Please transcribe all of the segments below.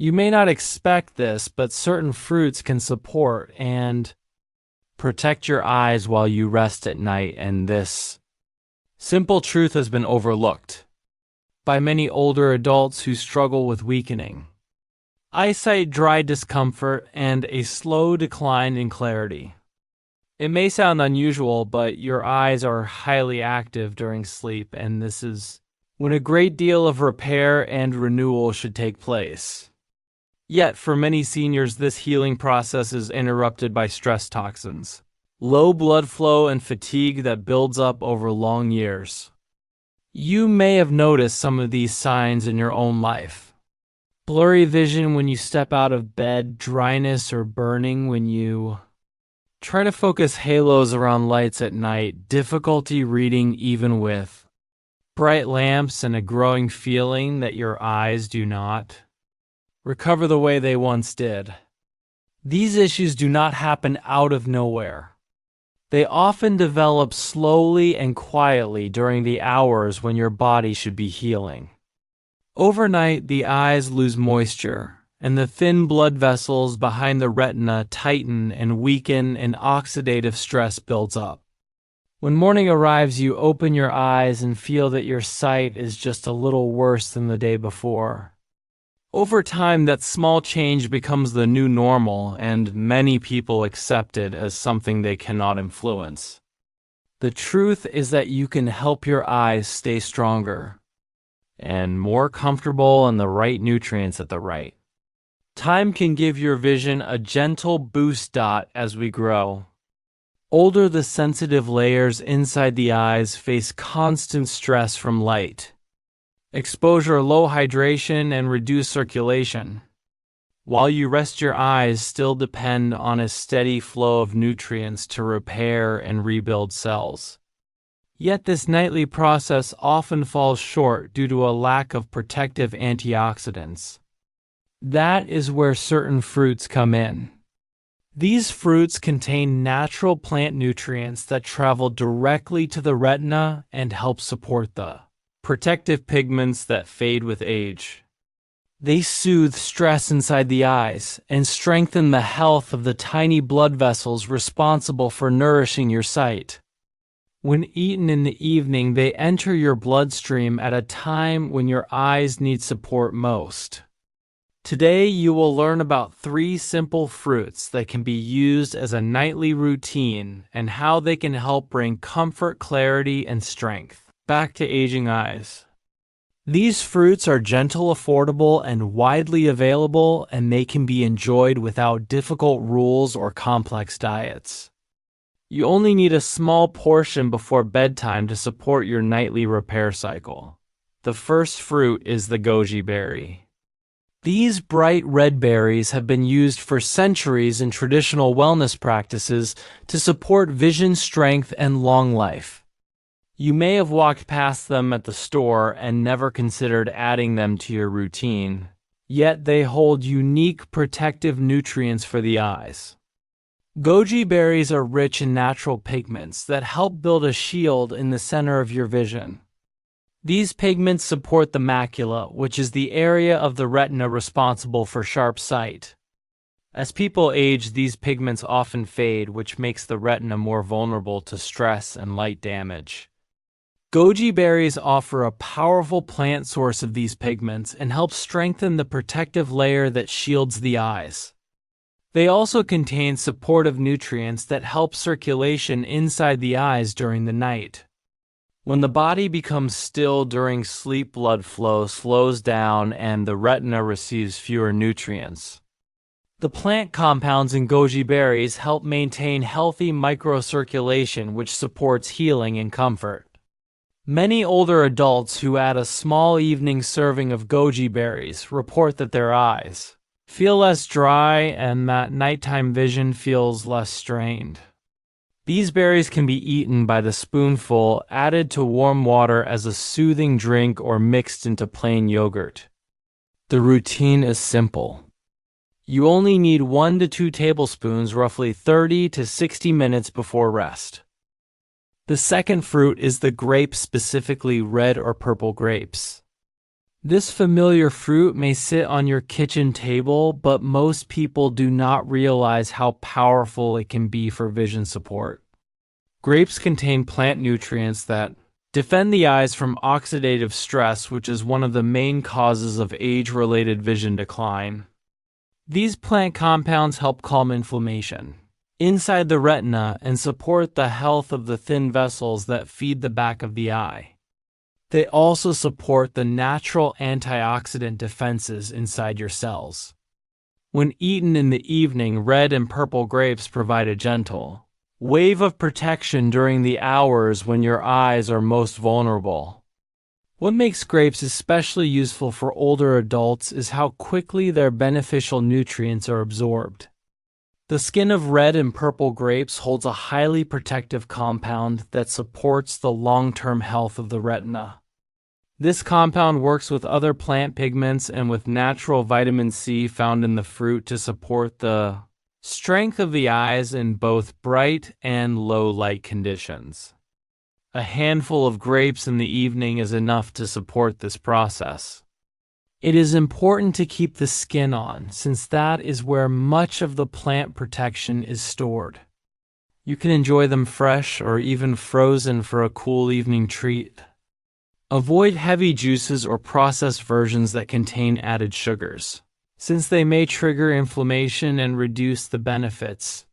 You may not expect this, but certain fruits can support and protect your eyes while you rest at night, and this simple truth has been overlooked by many older adults who struggle with weakening eyesight, dry discomfort, and a slow decline in clarity. It may sound unusual, but your eyes are highly active during sleep, and this is when a great deal of repair and renewal should take place. Yet, for many seniors, this healing process is interrupted by stress toxins, low blood flow, and fatigue that builds up over long years. You may have noticed some of these signs in your own life. Blurry vision when you step out of bed, dryness or burning when you try to focus, halos around lights at night, difficulty reading even with bright lamps, and a growing feeling that your eyes do not recover the way they once did. These issues do not happen out of nowhere. They often develop slowly and quietly during the hours when your body should be healing. Overnight, the eyes lose moisture, and the thin blood vessels behind the retina tighten and weaken, and oxidative stress builds up. When morning arrives, you open your eyes and feel that your sight is just a little worse than the day before. Over time, that small change becomes the new normal, and many people accept it as something they cannot influence. The truth is that you can help your eyes stay stronger and more comfortable, and the right nutrients at the right time can give your vision a gentle boost. As we grow older, the sensitive layers inside the eyes face constant stress from light exposure, low hydration, and reduced circulation. While you rest, your eyes still depend on a steady flow of nutrients to repair and rebuild cells. Yet this nightly process often falls short due to a lack of protective antioxidants. That is where certain fruits come in. These fruits contain natural plant nutrients that travel directly to the retina and help support the protective pigments that fade with age. They soothe stress inside the eyes and strengthen the health of the tiny blood vessels responsible for nourishing your sight. When eaten in the evening, they enter your bloodstream at a time when your eyes need support most. Today, you will learn about 3 simple fruits that can be used as a nightly routine and how they can help bring comfort, clarity, and strength back to aging eyes. These fruits are gentle, affordable, and widely available, and they can be enjoyed without difficult rules or complex diets. You only need a small portion before bedtime to support your nightly repair cycle. The first fruit is the goji berry. These bright red berries have been used for centuries in traditional wellness practices to support vision, strength, and long life. You may have walked past them at the store and never considered adding them to your routine, yet they hold unique protective nutrients for the eyes. Goji berries are rich in natural pigments that help build a shield in the center of your vision. These pigments support the macula, which is the area of the retina responsible for sharp sight. As people age, these pigments often fade, which makes the retina more vulnerable to stress and light damage. Goji berries offer a powerful plant source of these pigments and help strengthen the protective layer that shields the eyes. They also contain supportive nutrients that help circulation inside the eyes during the night. When the body becomes still during sleep, blood flow slows down and the retina receives fewer nutrients. The plant compounds in goji berries help maintain healthy microcirculation, which supports healing and comfort. Many older adults who add a small evening serving of goji berries report that their eyes feel less dry and that nighttime vision feels less strained. These berries can be eaten by the spoonful, added to warm water as a soothing drink, or mixed into plain yogurt. The routine is simple. You only need 1 to 2 tablespoons, roughly 30 to 60 minutes before rest. The second fruit is the grape, specifically red or purple grapes. This familiar fruit may sit on your kitchen table, but most people do not realize how powerful it can be for vision support. Grapes contain plant nutrients that defend the eyes from oxidative stress, which is one of the main causes of age-related vision decline. These plant compounds help calm inflammation inside the retina and support the health of the thin vessels that feed the back of the eye. They also support the natural antioxidant defenses inside your cells. When eaten in the evening, red and purple grapes provide a gentle wave of protection during the hours when your eyes are most vulnerable. What makes grapes especially useful for older adults is how quickly their beneficial nutrients are absorbed. The skin of red and purple grapes holds a highly protective compound that supports the long-term health of the retina. This compound works with other plant pigments and with natural vitamin C found in the fruit to support the strength of the eyes in both bright and low light conditions. A handful of grapes in the evening is enough to support this process. It is important to keep the skin on, since that is where much of the plant protection is stored. You can enjoy them fresh or even frozen for a cool evening treat. Avoid heavy juices or processed versions that contain added sugars, since they may trigger inflammation and reduce the benefits.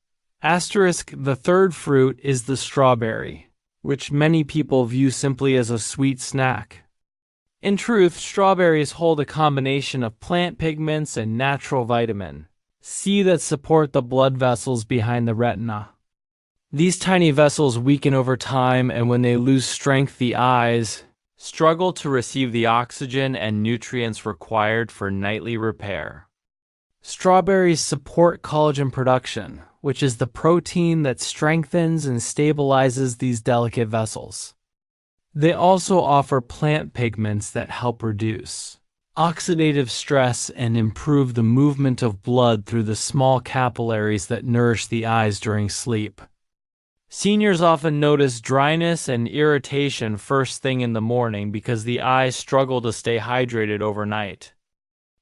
The third fruit is the strawberry, which many people view simply as a sweet snack. In truth, strawberries hold a combination of plant pigments and natural vitamin C that support the blood vessels behind the retina. These tiny vessels weaken over time, and when they lose strength, the eyes struggle to receive the oxygen and nutrients required for nightly repair. Strawberries support collagen production, which is the protein that strengthens and stabilizes these delicate vessels. They also offer plant pigments that help reduce oxidative stress and improve the movement of blood through the small capillaries that nourish the eyes during sleep. Seniors often notice dryness and irritation first thing in the morning because the eyes struggle to stay hydrated overnight.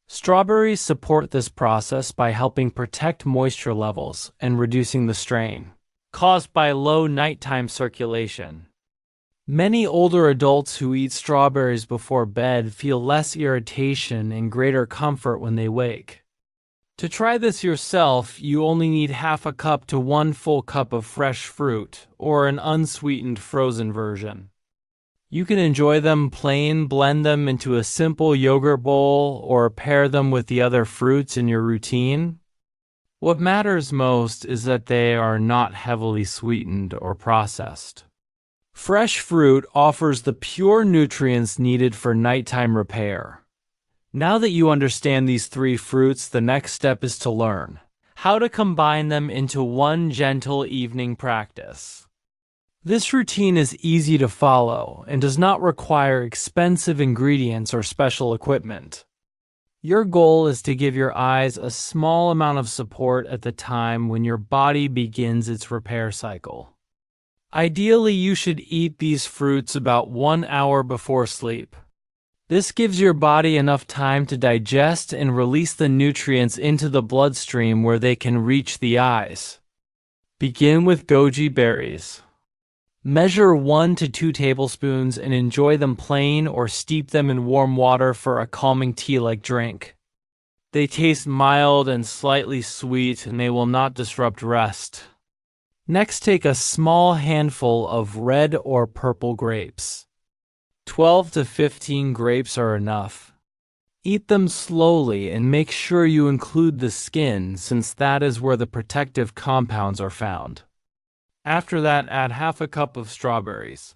Strawberries support this process by helping protect moisture levels and reducing the strain caused by low nighttime circulation. Many older adults who eat strawberries before bed feel less irritation and greater comfort when they wake. To try this yourself, you only need half a cup to 1 full cup of fresh fruit, or an unsweetened frozen version. You can enjoy them plain, blend them into a simple yogurt bowl, or pair them with the other fruits in your routine. What matters most is that they are not heavily sweetened or processed. Fresh fruit offers the pure nutrients needed for nighttime repair. Now that you understand these 3 fruits, the next step is to learn how to combine them into one gentle evening practice. This routine is easy to follow and does not require expensive ingredients or special equipment. Your goal is to give your eyes a small amount of support at the time when your body begins its repair cycle. Ideally, you should eat these fruits about 1 hour before sleep. This gives your body enough time to digest and release the nutrients into the bloodstream where they can reach the eyes. Begin with goji berries. Measure 1 to 2 tablespoons and enjoy them plain or steep them in warm water for a calming tea-like drink. They taste mild and slightly sweet, and they will not disrupt rest. Next, take a small handful of red or purple grapes. 12 to 15 grapes are enough. Eat them slowly and make sure you include the skin, since that is where the protective compounds are found. After that, add half a cup of strawberries.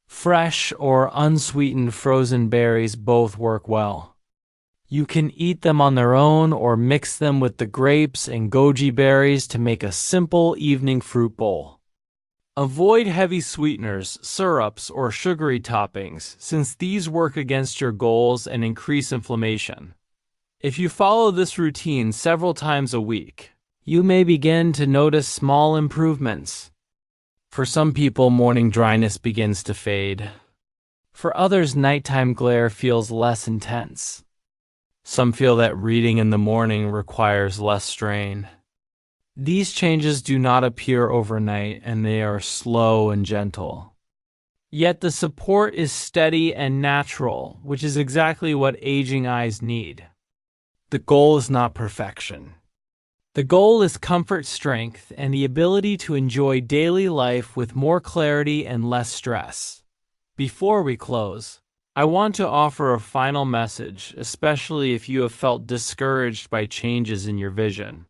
Fresh or unsweetened frozen berries both work well. You can eat them on their own or mix them with the grapes and goji berries to make a simple evening fruit bowl. Avoid heavy sweeteners, syrups, or sugary toppings, since these work against your goals and increase inflammation. If you follow this routine several times a week, you may begin to notice small improvements. For some people, morning dryness begins to fade. For others, nighttime glare feels less intense. Some feel that reading in the morning requires less strain. These changes do not appear overnight, and they are slow and gentle. Yet the support is steady and natural, which is exactly what aging eyes need. The goal is not perfection. The goal is comfort, strength, and the ability to enjoy daily life with more clarity and less stress. Before we close, I want to offer a final message, especially if you have felt discouraged by changes in your vision.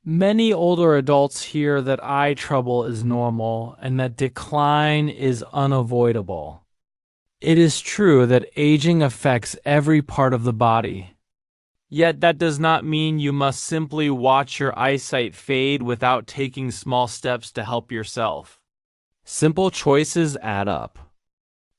Many older adults hear that eye trouble is normal and that decline is unavoidable. It is true that aging affects every part of the body. Yet that does not mean you must simply watch your eyesight fade without taking small steps to help yourself. Simple choices add up.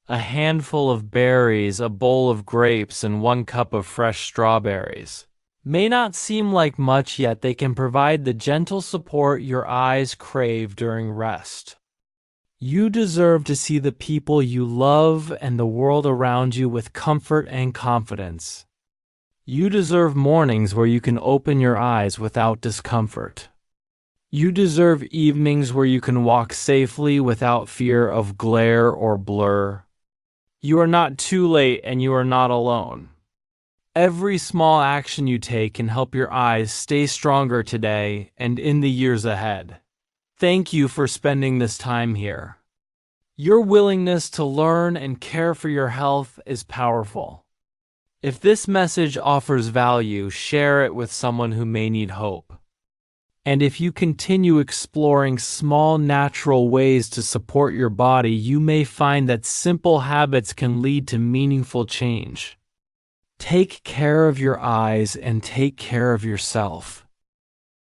A handful of berries, a bowl of grapes, and 1 cup of fresh strawberries may not seem like much, yet they can provide the gentle support your eyes crave during rest. You deserve to see the people you love and the world around you with comfort and confidence. You deserve mornings where you can open your eyes without discomfort. You deserve evenings where you can walk safely without fear of glare or blur. You are not too late, and you are not alone. Every small action you take can help your eyes stay stronger today and in the years ahead. Thank you for spending this time here. Your willingness to learn and care for your health is powerful. If this message offers value, share it with someone who may need hope. And if you continue exploring small natural ways to support your body, you may find that simple habits can lead to meaningful change. Take care of your eyes and take care of yourself.